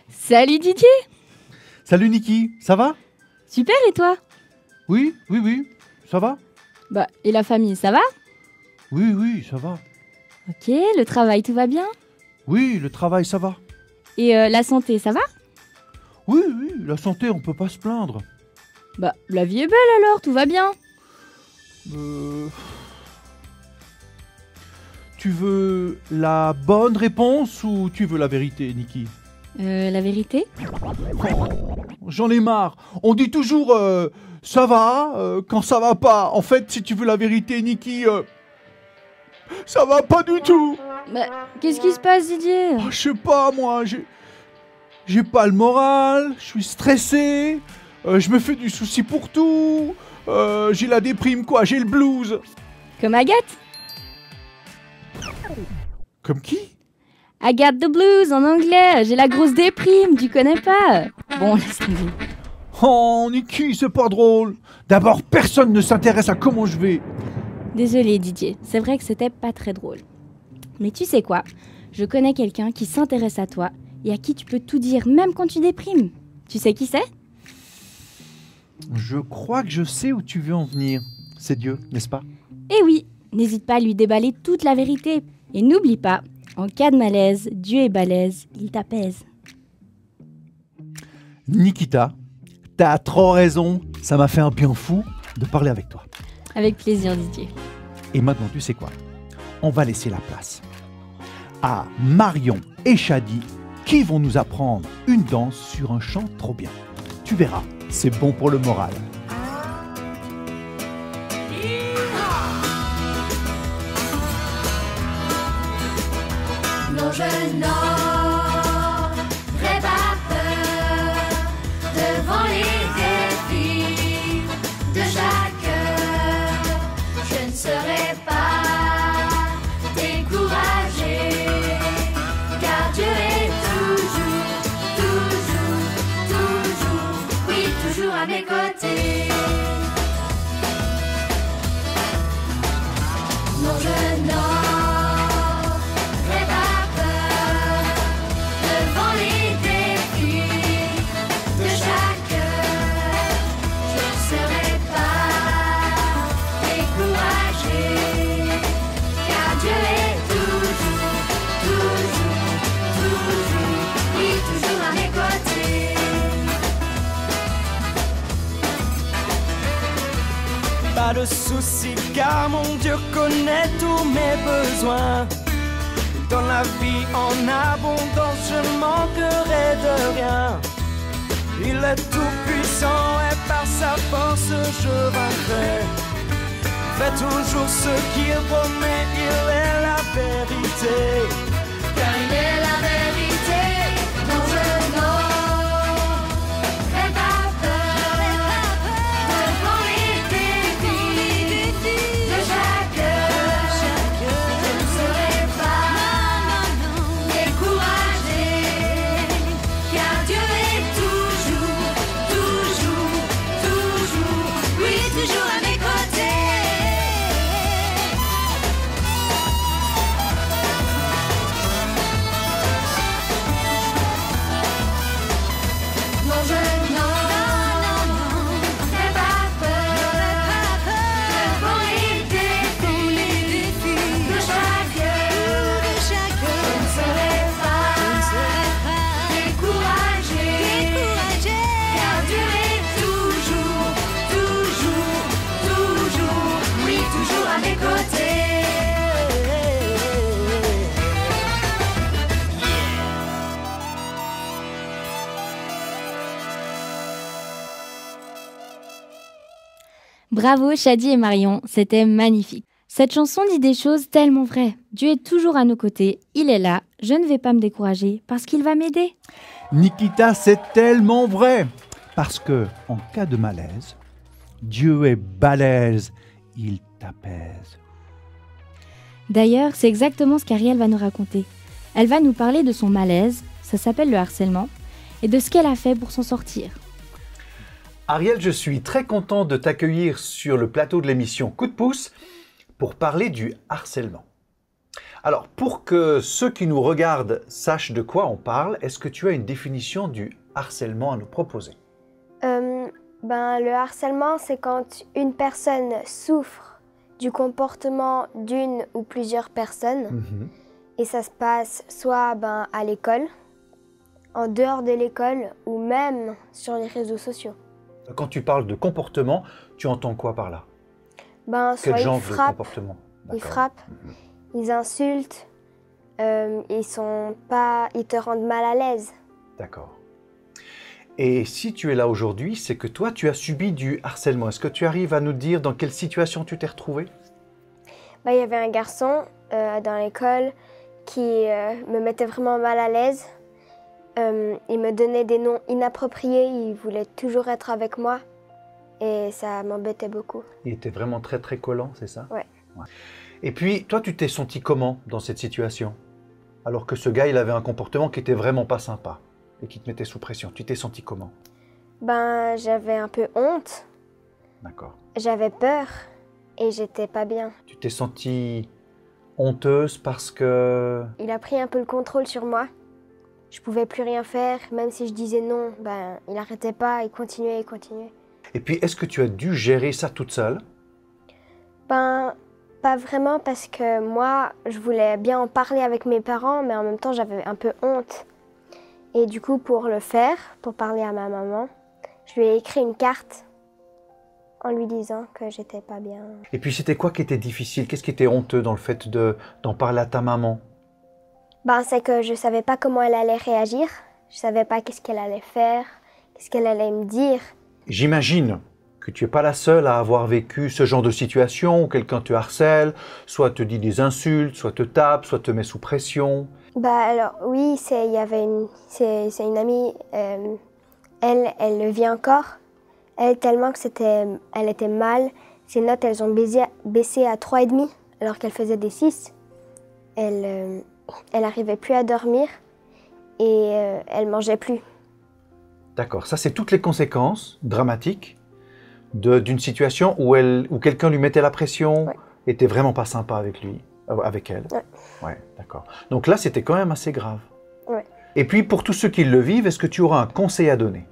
Salut Didier. Salut Niki, ça va? Super, et toi? Oui, ça va? Bah, et la famille, ça va? Oui, ça va. Ok, le travail, tout va bien? Oui, le travail, ça va. Et la santé, ça va? Oui, la santé, on peut pas se plaindre. Bah, la vie est belle alors, tout va bien. Tu veux la bonne réponse ou tu veux la vérité, Niki? La vérité? J'en ai marre. On dit toujours ça va quand ça va pas. En fait, si tu veux la vérité, Niki, ça va pas du tout. Bah, qu'est-ce qui se passe, Didier? Oh, je sais pas, moi, j'ai pas le moral, je suis stressé, je me fais du souci pour tout, j'ai la déprime, quoi, j'ai le blues. Comme Agathe? Comme qui? Agathe the Blues en anglais, j'ai la grosse déprime, tu connais pas? Bon, laisse tomber. Oh, Niki, c'est pas drôle. D'abord, personne ne s'intéresse à comment je vais. Désolée Didier, c'est vrai que c'était pas très drôle. Mais tu sais quoi? Je connais quelqu'un qui s'intéresse à toi et à qui tu peux tout dire, même quand tu déprimes. Tu sais qui c'est? Je crois que je sais où tu veux en venir. C'est Dieu, n'est-ce pas? Eh oui, n'hésite pas à lui déballer toute la vérité. Et n'oublie pas, en cas de malaise, Dieu est balèze, il t'apaise. Nikita, t'as trop raison. Ça m'a fait un bien fou de parler avec toi. Avec plaisir Didier. Et maintenant, tu sais quoi? On va laisser la place à Marion et Shadi qui vont nous apprendre une danse sur un chant trop bien. Tu verras, c'est bon pour le moral. Non, je n'aurais pas peur devant les défis de chaque heure. Je ne serai pas découragée, car Dieu est toujours, oui, toujours à mes côtés. Non, je n'aurais pas peur devant les défis de chaque heure. Je ne serai pas découragée, car Dieu est toujours, oui, toujours à mes côtés. Pas de soucis car mon Dieu connaît tous mes besoins. Dans la vie en abondance, je ne manquerai de rien. Il est tout puissant et par sa force je vaincrai. Fait toujours ce qu'il promet, il est la vérité. Car il est la vérité. Non, je n'aurais pas peur devant les défis de chaque heure. Je ne serai pas découragée, car Dieu est toujours, oui, toujours à mes côtés. Non, je n'aurais pas peur devant les défis de chaque heure. Je ne serai pas découragée, car Dieu est toujours, oui, toujours à mes côtés. Bravo Shadi et Marion, c'était magnifique. Cette chanson dit des choses tellement vraies. Dieu est toujours à nos côtés, il est là, je ne vais pas me décourager parce qu'il va m'aider. Nikita, c'est tellement vrai. Parce que, en cas de malaise, Dieu est balèze, il t'apaise. D'ailleurs, c'est exactement ce qu'Ariel va nous raconter. Elle va nous parler de son malaise, ça s'appelle le harcèlement, et de ce qu'elle a fait pour s'en sortir. Ariel, je suis très content de t'accueillir sur le plateau de l'émission Coup de pouce pour parler du harcèlement. Alors, pour que ceux qui nous regardent sachent de quoi on parle, est-ce que tu as une définition du harcèlement à nous proposer? Le harcèlement, c'est quand une personne souffre du comportement d'une ou plusieurs personnes. Et ça se passe soit à l'école, en dehors de l'école ou même sur les réseaux sociaux. Quand tu parles de comportement, tu entends quoi par là? Soit Quel genre ils de frappent, comportement? ils frappent, ils insultent, ils te rendent mal à l'aise. D'accord. Et si tu es là aujourd'hui, c'est que toi, tu as subi du harcèlement. Est-ce que tu arrives à nous dire dans quelle situation tu t'es retrouvée? Il y avait un garçon dans l'école qui me mettait vraiment mal à l'aise. Il me donnait des noms inappropriés, il voulait toujours être avec moi et ça m'embêtait beaucoup. Il était vraiment très très collant, c'est ça? Ouais. Et puis, toi, tu t'es senti comment dans cette situation? Alors que ce gars, il avait un comportement qui était vraiment pas sympa et qui te mettait sous pression. Tu t'es senti comment? J'avais un peu honte, D'accord. j'avais peur et j'étais pas bien. Tu t'es sentie honteuse parce que... Il a pris un peu le contrôle sur moi. Je pouvais plus rien faire, même si je disais non, il arrêtait pas, il continuait, il continuait. Et puis, est-ce que tu as dû gérer ça toute seule? Pas vraiment parce que moi, je voulais bien en parler avec mes parents, mais en même temps, j'avais un peu honte. Et du coup, pour le faire, pour parler à ma maman, je lui ai écrit une carte en lui disant que j'étais pas bien. Et puis, c'était quoi qui était difficile? Qu'est-ce qui était honteux dans le fait d'en parler à ta maman? C'est que je savais pas comment elle allait réagir. Je savais pas qu'est-ce qu'elle allait faire, qu'est-ce qu'elle allait me dire. J'imagine que tu n'es pas la seule à avoir vécu ce genre de situation où quelqu'un te harcèle, soit te dit des insultes, soit te tape, soit te met sous pression. Alors oui, c'est une amie, elle le vit encore. Elle, tellement que elle était mal. Ses notes, elles ont baissé à 3,5 alors qu'elle faisait des 6. Elle n'arrivait plus à dormir et elle mangeait plus. D'accord, ça c'est toutes les conséquences dramatiques d'une situation où quelqu'un lui mettait la pression, était vraiment pas sympa avec lui, avec elle. Ouais, d'accord. Donc là, c'était quand même assez grave. Ouais. Et puis, pour tous ceux qui le vivent, est-ce que tu auras un conseil à donner?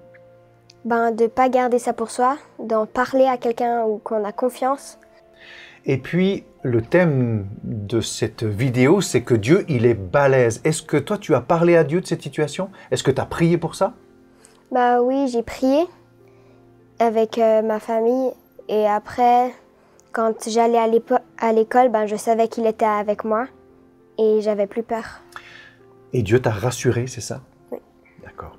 De pas garder ça pour soi, d'en parler à quelqu'un où qu'on a confiance. Et puis, le thème de cette vidéo, c'est que Dieu, il est balèze. Est-ce que toi, tu as parlé à Dieu de cette situation? Est-ce que tu as prié pour ça? Oui, j'ai prié avec ma famille. Et après, quand j'allais à l'école, je savais qu'il était avec moi. Et j'avais plus peur. Et Dieu t'a rassuré, c'est ça? Oui. D'accord.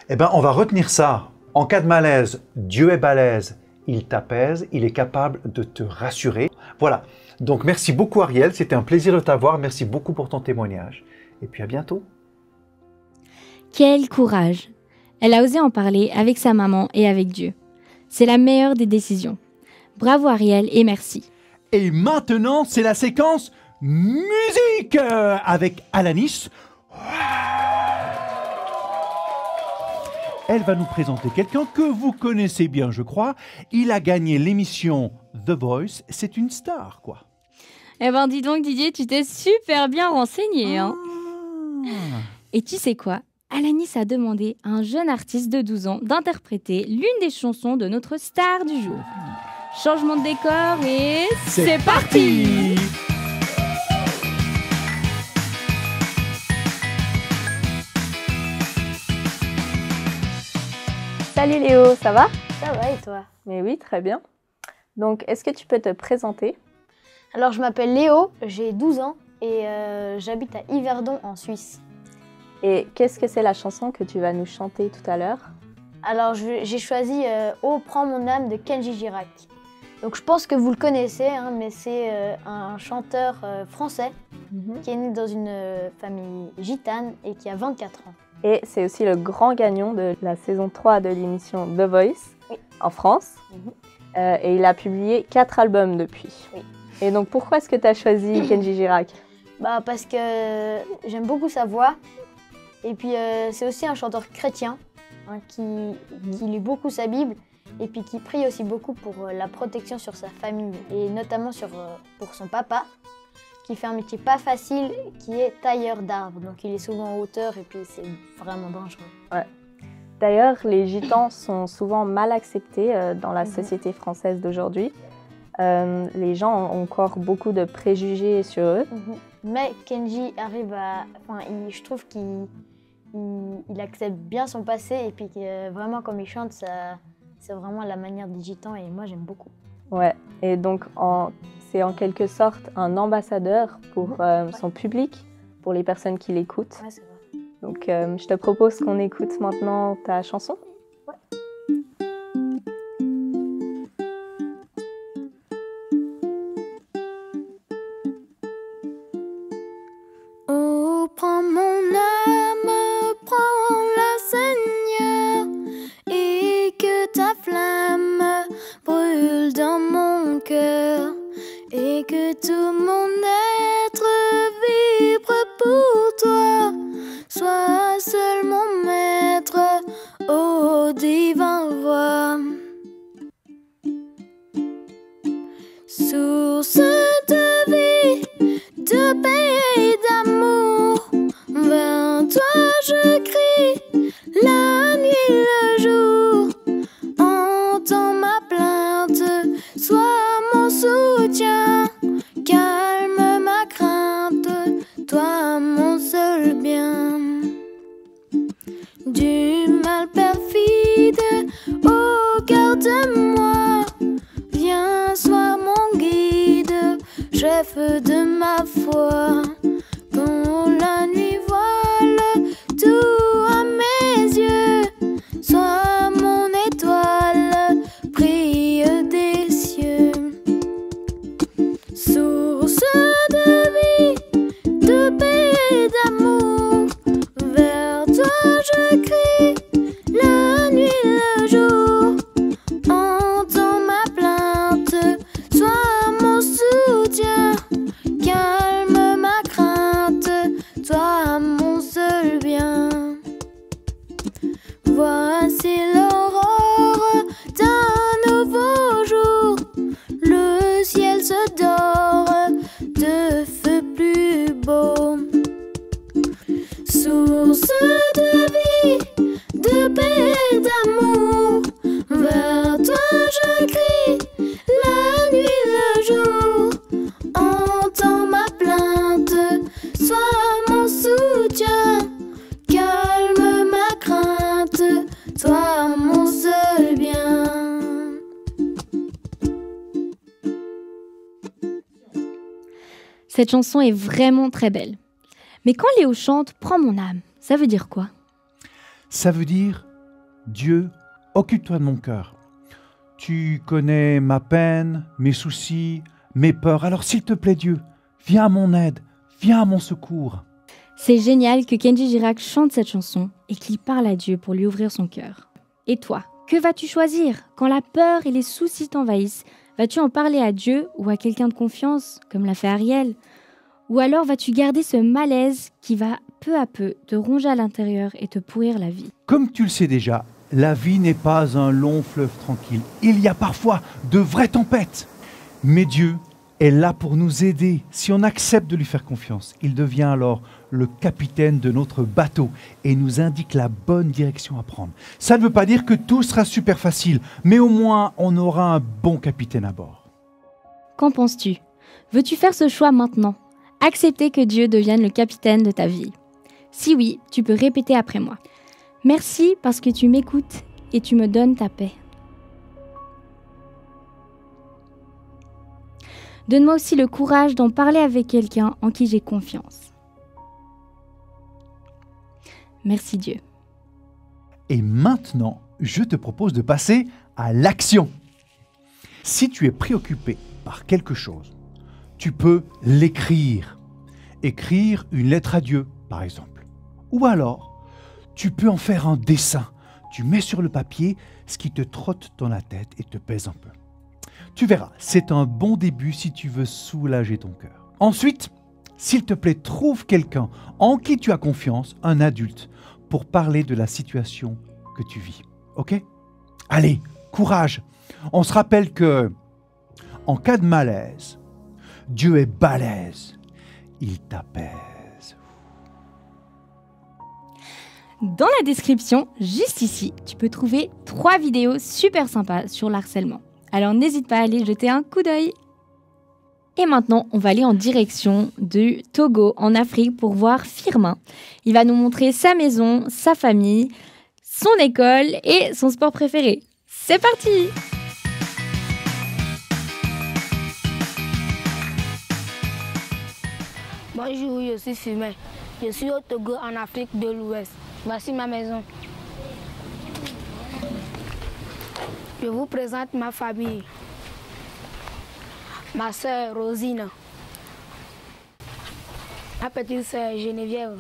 Eh bien, on va retenir ça. En cas de malaise, Dieu est balèze. Il t'apaise, il est capable de te rassurer. Voilà. Donc, merci beaucoup Ariel. C'était un plaisir de t'avoir. Merci beaucoup pour ton témoignage. Et puis, à bientôt. Quel courage! Elle a osé en parler avec sa maman et avec Dieu. C'est la meilleure des décisions. Bravo Ariel et merci. Et maintenant, c'est la séquence musique avec Alanis. Elle va nous présenter quelqu'un que vous connaissez bien, je crois. Il a gagné l'émission The Voice. C'est une star, quoi. Eh ben dis donc Didier, tu t'es super bien renseigné. Hein. Et tu sais quoi? Alanis a demandé à un jeune artiste de 12 ans d'interpréter l'une des chansons de notre star du jour. Changement de décor et c'est parti! Salut Léo, ça va? Ça va et toi? Mais oui, très bien. Donc, est-ce que tu peux te présenter? Alors, je m'appelle Léo, j'ai 12 ans et j'habite à Yverdon en Suisse. Et qu'est-ce que c'est la chanson que tu vas nous chanter tout à l'heure? Alors, j'ai choisi Oh, prends mon âme de Kenji Girac. Donc, je pense que vous le connaissez, mais c'est un chanteur français qui est né dans une famille gitane et qui a 24 ans. Et c'est aussi le grand gagnant de la saison 3 de l'émission The Voice en France. Et il a publié 4 albums depuis. Oui. Et donc, pourquoi est-ce que tu as choisi Kenji Girac? Parce que j'aime beaucoup sa voix. Et puis, c'est aussi un chanteur chrétien qui lit beaucoup sa Bible et puis qui prie aussi beaucoup pour la protection sur sa famille et notamment pour son papa qui fait un métier pas facile, qui est tailleur d'arbres. Donc il est souvent en hauteur et puis c'est vraiment dangereux. Ouais. D'ailleurs, les gitans sont souvent mal acceptés dans la société française d'aujourd'hui. Les gens ont encore beaucoup de préjugés sur eux. Mais Kenji arrive à... Enfin, je trouve qu'il accepte bien son passé et puis vraiment comme il chante, c'est vraiment la manière des gitans et moi j'aime beaucoup. Ouais, et donc c'est en quelque sorte un ambassadeur pour son public, pour les personnes qui l'écoutent. Ouais, c'est vrai. Donc je te propose qu'on écoute maintenant ta chanson. Oh, prends mon âme, prends-la, Seigneur, et que ta flamme brûle dans mon cœur, et que tout mon être vibre pour toi. Sois seul mon maître, ô divin roi. Source de vie, de paix et d'amour, vers toi je crie, la nuit, le jour. Entends ma plainte, sois mon soutien, calme ma crainte, toi mon seul bien. Du mal perfide, oh garde-moi, viens sois mon guide, chef de ma foi. Quand la nuit voile tout à mes yeux, sois mon étoile, brille des cieux. Source de vie, de paix et d'amour, vers toi je crie, la nuit, le jour. Entends ma plainte, sois mon soutien, calme ma crainte, toi mon seul bien. Voici l'aurore d'un nouveau jour, le ciel se dore de feux plus beaux. Source de vie, de paix et d'amour, vers toi je crie, la nuit, le jour. Entends ma plainte, sois mon soutien, calme ma crainte, toi mon seul bien. Cette chanson est vraiment très belle. Mais quand Léo chante « Prends mon âme », ça veut dire quoi? Ça veut dire « Dieu, occupe-toi de mon cœur. Tu connais ma peine, mes soucis, mes peurs. Alors s'il te plaît Dieu, viens à mon aide, viens à mon secours. » C'est génial que Kenji Girac chante cette chanson et qu'il parle à Dieu pour lui ouvrir son cœur. Et toi, que vas-tu choisir? Quand la peur et les soucis t'envahissent, vas-tu en parler à Dieu ou à quelqu'un de confiance, comme l'a fait Ariel? Ou alors vas-tu garder ce malaise qui va peu à peu te ronger à l'intérieur et te pourrir la vie? Comme tu le sais déjà, la vie n'est pas un long fleuve tranquille. Il y a parfois de vraies tempêtes. Mais Dieu est là pour nous aider. Si on accepte de lui faire confiance, il devient alors le capitaine de notre bateau et nous indique la bonne direction à prendre. Ça ne veut pas dire que tout sera super facile, mais au moins on aura un bon capitaine à bord. Qu'en penses-tu? Veux-tu faire ce choix maintenant? Accepter que Dieu devienne le capitaine de ta vie? Si oui, tu peux répéter après moi. Merci parce que tu m'écoutes et tu me donnes ta paix. Donne-moi aussi le courage d'en parler avec quelqu'un en qui j'ai confiance. Merci Dieu. Et maintenant, je te propose de passer à l'action. Si tu es préoccupé par quelque chose, tu peux l'écrire. Écrire une lettre à Dieu, par exemple. Ou alors, tu peux en faire un dessin. Tu mets sur le papier ce qui te trotte dans la tête et te pèse un peu. Tu verras, c'est un bon début si tu veux soulager ton cœur. Ensuite, s'il te plaît, trouve quelqu'un en qui tu as confiance, un adulte, pour parler de la situation que tu vis. Ok? Allez, courage! On se rappelle que, en cas de malaise, Dieu est balèze. il t'apaise. Dans la description, juste ici, tu peux trouver 3 vidéos super sympas sur l'harcèlement. Alors n'hésite pas à aller jeter un coup d'œil. Et maintenant, on va aller en direction du Togo, en Afrique, pour voir Firmin. Il va nous montrer sa maison, sa famille, son école et son sport préféré. C'est parti! Bonjour, je suis Firmin. Je suis au Togo, en Afrique de l'Ouest. Voici ma maison. Je vous présente ma famille. Ma soeur Rosine, ma petite soeur Geneviève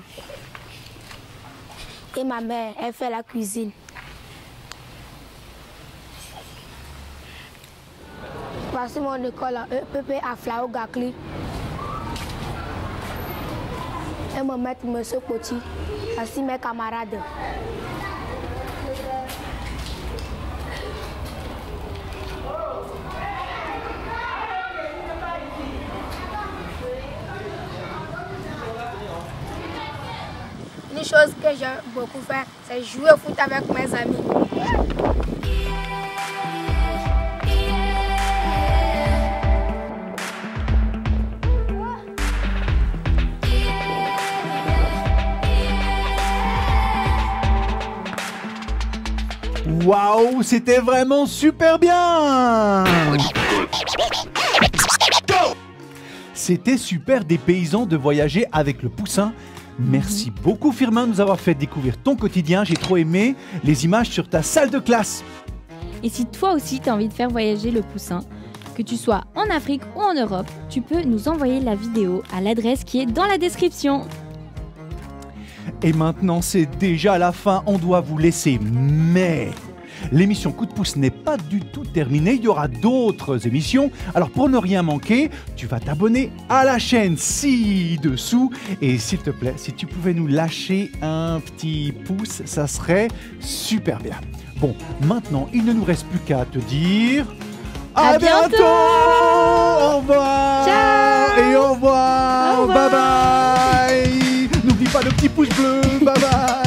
et ma mère, elle fait la cuisine. Voici mon école à EPP à Flao Gakli. Et mon maître, M. Poti, ainsi mes camarades. Une chose que j'aime beaucoup faire, c'est jouer au foot avec mes amis. Waouh, c'était vraiment super bien! C'était super des paysans de voyager avec le poussin. Merci beaucoup Firmin de nous avoir fait découvrir ton quotidien. J'ai trop aimé les images sur ta salle de classe. Et si toi aussi tu as envie de faire voyager le poussin, que tu sois en Afrique ou en Europe, tu peux nous envoyer la vidéo à l'adresse qui est dans la description. Et maintenant c'est déjà la fin, on doit vous laisser, mais l'émission Coup de pouce n'est pas du tout terminée, il y aura d'autres émissions. Alors pour ne rien manquer, tu vas t'abonner à la chaîne ci-dessous. Et s'il te plaît, si tu pouvais nous lâcher un petit pouce, ça serait super bien. Bon, maintenant, il ne nous reste plus qu'à te dire... À bientôt. Au revoir. Ciao. Et au revoir. Au revoir. Bye bye. N'oublie pas le petit pouce bleu. Bye bye.